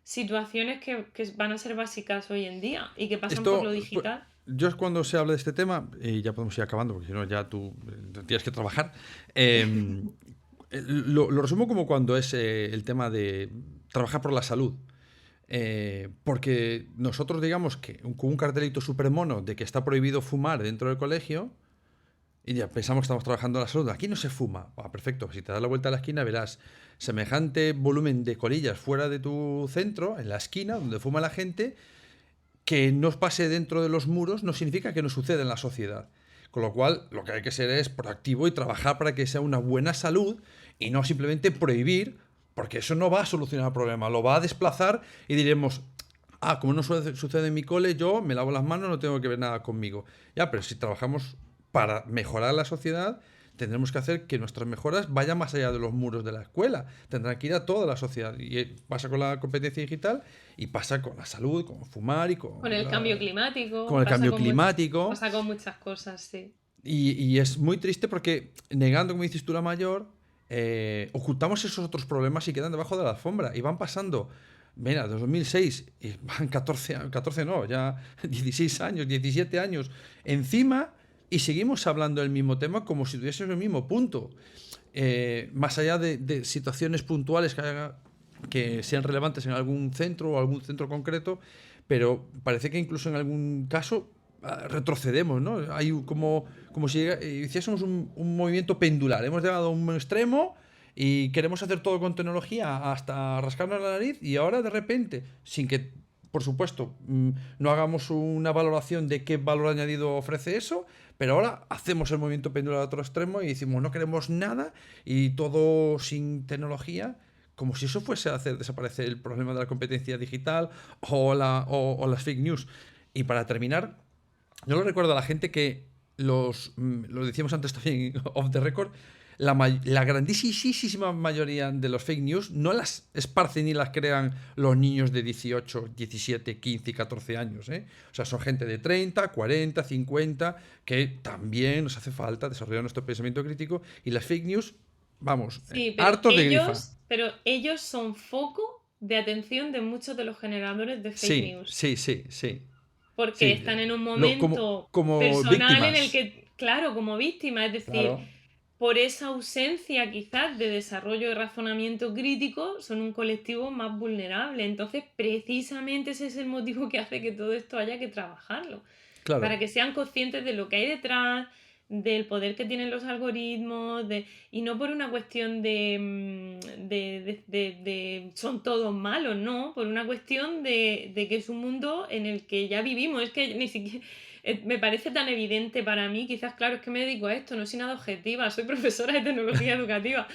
situaciones que van a ser básicas hoy en día y que pasan por lo digital. Yo cuando se habla de este tema, y ya podemos ir acabando, porque si no ya tú tienes que trabajar, lo resumo como cuando es el tema de trabajar por la salud. Porque nosotros digamos que con un cartelito súper mono de que está prohibido fumar dentro del colegio, y ya pensamos que estamos trabajando en la salud. Aquí no se fuma. Perfecto. Si te das la vuelta a la esquina verás semejante volumen de colillas fuera de tu centro, en la esquina, donde fuma la gente. Que no pase dentro de los muros no significa que no suceda en la sociedad. Con lo cual, lo que hay que ser es proactivo y trabajar para que sea una buena salud y no simplemente prohibir, porque eso no va a solucionar el problema, lo va a desplazar y diremos, como no sucede en mi cole, yo me lavo las manos, no tengo que ver nada conmigo. Ya, pero si trabajamos para mejorar la sociedad, tendremos que hacer que nuestras mejoras vayan más allá de los muros de la escuela. Tendrán que ir a toda la sociedad. Y pasa con la competencia digital y pasa con la salud, con fumar y con el cambio climático. Con el cambio climático. Pasa con muchas cosas, sí. Y es muy triste porque negando, como dices tú, la mayor, ocultamos esos otros problemas y quedan debajo de la alfombra. Y van pasando, mira, 2006, y van 14 no, ya 16 años, 17 años encima. Y seguimos hablando del mismo tema como si tuviésemos el mismo punto. Más allá de situaciones puntuales que sean relevantes en algún centro o algún centro concreto, pero parece que incluso en algún caso retrocedemos, ¿no? Hay como si hiciésemos un movimiento pendular. Hemos llegado a un extremo y queremos hacer todo con tecnología hasta rascarnos la nariz y ahora de repente, sin que, por supuesto, no hagamos una valoración de qué valor añadido ofrece eso, pero ahora hacemos el movimiento pendular a otro extremo y decimos no queremos nada y todo sin tecnología, como si eso fuese a hacer desaparecer el problema de la competencia digital o las fake news. Y para terminar, yo lo recuerdo a la gente que lo decíamos antes también off the record, la grandísima mayoría de los fake news no las esparcen ni las crean los niños de 18, 17, 15 y 14 años. O sea, son gente de 30, 40, 50, que también nos hace falta desarrollar nuestro pensamiento crítico. Y las fake news, vamos, sí, hartos de grifa. Pero ellos son foco de atención de muchos de los generadores de fake news. Sí. Porque están en un momento como personal víctimas. En el que, claro, como víctima, es decir... Claro. Por esa ausencia quizás de desarrollo de razonamiento crítico, son un colectivo más vulnerable. Entonces, precisamente ese es el motivo que hace que todo esto haya que trabajarlo. Claro. Para que sean conscientes de lo que hay detrás, del poder que tienen los algoritmos, y no por una cuestión de son todos malos, no, por una cuestión de que es un mundo en el que ya vivimos. Es que ni siquiera me parece tan evidente para mí, quizás, claro, es que me dedico a esto, no soy nada objetiva, soy profesora de tecnología educativa,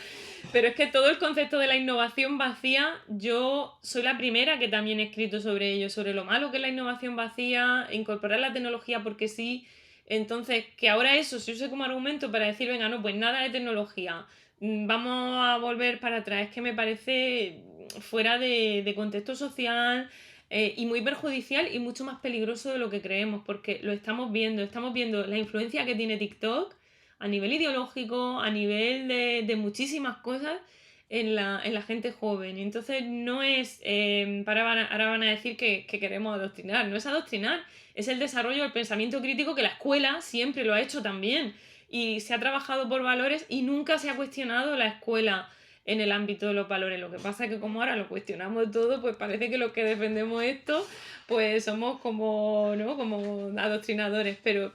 pero es que todo el concepto de la innovación vacía, yo soy la primera que también he escrito sobre ello, sobre lo malo que es la innovación vacía, incorporar la tecnología porque sí. Entonces, que ahora eso se use como argumento para decir, venga, no, pues nada de tecnología, vamos a volver para atrás, es que me parece fuera de contexto social, y muy perjudicial y mucho más peligroso de lo que creemos, porque lo estamos viendo la influencia que tiene TikTok a nivel ideológico, a nivel de muchísimas cosas en la gente joven. Entonces no es, ahora van a decir que queremos adoctrinar, no es adoctrinar, es el desarrollo del pensamiento crítico, que la escuela siempre lo ha hecho también, y se ha trabajado por valores y nunca se ha cuestionado la escuela en el ámbito de los valores. Lo que pasa es que como ahora lo cuestionamos todo, pues parece que los que defendemos esto, pues somos como, ¿no?, como adoctrinadores, pero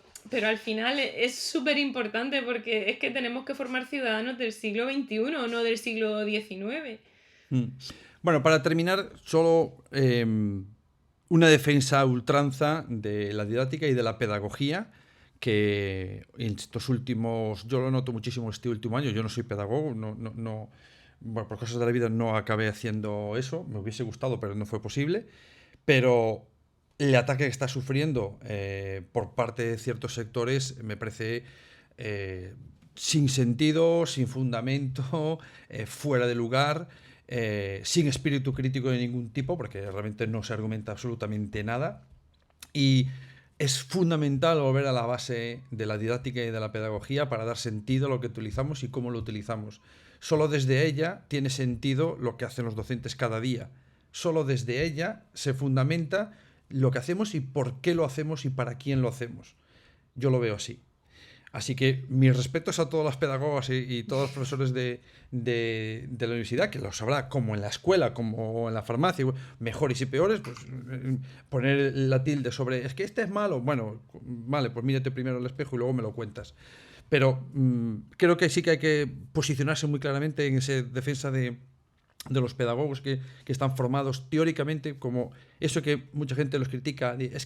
al final es súper importante porque es que tenemos que formar ciudadanos del siglo XXI, no del siglo XIX. Bueno, para terminar, solo una defensa a ultranza de la didáctica y de la pedagogía, que en estos últimos, yo lo noto muchísimo este último año. Yo no soy pedagogo, no, bueno, por cosas de la vida no acabé haciendo eso, me hubiese gustado, pero no fue posible. Pero el ataque que está sufriendo por parte de ciertos sectores me parece sin sentido, sin fundamento, fuera de lugar, sin espíritu crítico de ningún tipo, porque realmente no se argumenta absolutamente nada. Y es fundamental volver a la base de la didáctica y de la pedagogía para dar sentido a lo que utilizamos y cómo lo utilizamos. Solo desde ella tiene sentido lo que hacen los docentes cada día. Solo desde ella se fundamenta lo que hacemos y por qué lo hacemos y para quién lo hacemos. Yo lo veo así. Así que mis respetos a todas las pedagogas y todos los profesores de la universidad, que lo sabrá como en la escuela, como en la farmacia, mejores y peores, pues poner la tilde sobre, es que este es malo, bueno, vale, pues mírate primero al espejo y luego me lo cuentas. Pero creo que sí que hay que posicionarse muy claramente en esa defensa de los pedagogos que están formados teóricamente, como eso que mucha gente los critica, es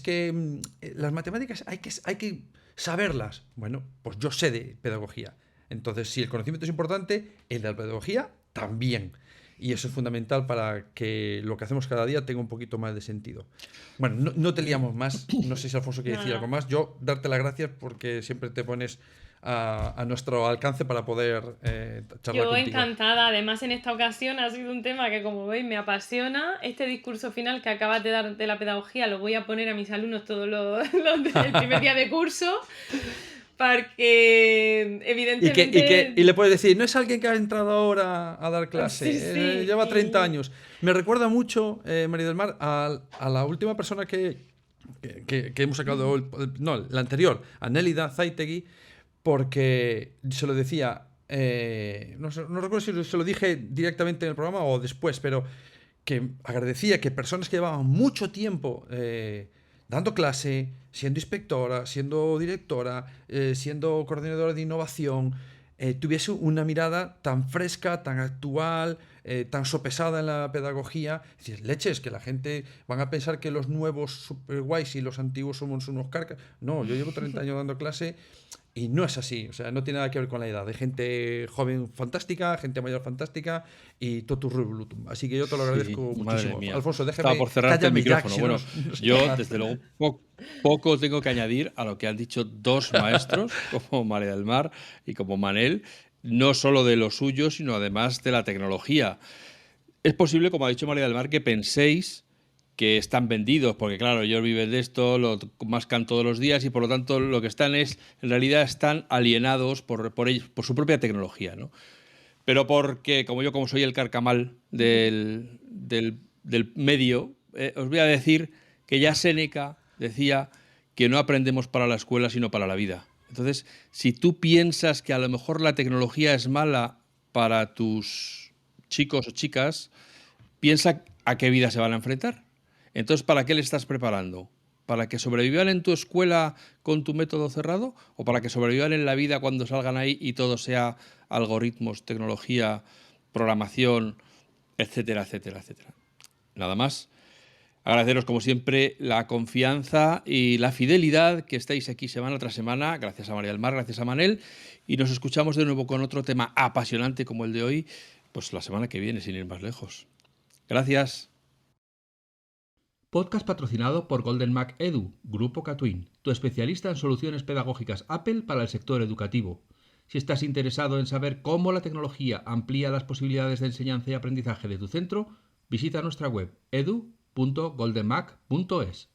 que las matemáticas hay que saberlas. Bueno, pues yo sé de pedagogía. Entonces, si el conocimiento es importante, el de la pedagogía también. Y eso es fundamental para que lo que hacemos cada día tenga un poquito más de sentido. Bueno, no te liamos más. No sé si Alfonso quiere decir algo más. Yo darte las gracias porque siempre te pones a nuestro alcance para poder charlar Yo contigo. encantada. Además, en esta ocasión ha sido un tema que, como veis, me apasiona. Este discurso final que acabas de dar de la pedagogía lo voy a poner a mis alumnos todos el primer día de curso, porque evidentemente... Y le puedes decir, no es alguien que ha entrado ahora a dar clase, Sí, lleva 30 años. Me recuerda mucho, María del Mar, a la última persona que hemos sacado, no, la anterior, a Nélida Zaitegui, porque se lo decía, no recuerdo si se lo dije directamente en el programa o después, pero que agradecía que personas que llevaban mucho tiempo dando clase, siendo inspectora, siendo directora, siendo coordinadora de innovación, tuviese una mirada tan fresca, tan actual, tan sopesada en la pedagogía. Es decir, leches, que la gente van a pensar que los nuevos super guays y los antiguos somos unos carcas. No, yo llevo 30 años dando clase y no es así. O sea, no tiene nada que ver con la edad. Hay gente joven fantástica, gente mayor fantástica y totus revolutum. Así que yo te lo agradezco muchísimo. Alfonso, déjame. Estaba por cerrarte el micrófono. Ya, bueno, yo, desde luego, poco tengo que añadir a lo que han dicho dos maestros, como María del Mar y como Manel, no solo de lo suyo, sino además de la tecnología. Es posible, como ha dicho María del Mar, que penséis que están vendidos, porque claro, ellos viven de esto, lo mascan todos los días y por lo tanto lo que están es, en realidad están alienados por ellos, por su propia tecnología, ¿no? Pero porque, como soy el carcamal del medio, os voy a decir que ya Séneca decía que no aprendemos para la escuela, sino para la vida. Entonces, si tú piensas que a lo mejor la tecnología es mala para tus chicos o chicas, piensa a qué vida se van a enfrentar. Entonces, ¿para qué le estás preparando? ¿Para que sobrevivan en tu escuela con tu método cerrado o para que sobrevivan en la vida cuando salgan ahí y todo sea algoritmos, tecnología, programación, etcétera, etcétera, etcétera? Nada más. Agradeceros, como siempre, la confianza y la fidelidad que estáis aquí semana tras semana. Gracias a María del Mar, gracias a Manel. Y nos escuchamos de nuevo con otro tema apasionante como el de hoy, pues la semana que viene, sin ir más lejos. Gracias. Podcast patrocinado por Golden Mac Edu, Grupo Catwin, tu especialista en soluciones pedagógicas Apple para el sector educativo. Si estás interesado en saber cómo la tecnología amplía las posibilidades de enseñanza y aprendizaje de tu centro, visita nuestra web edu.goldenmac.es.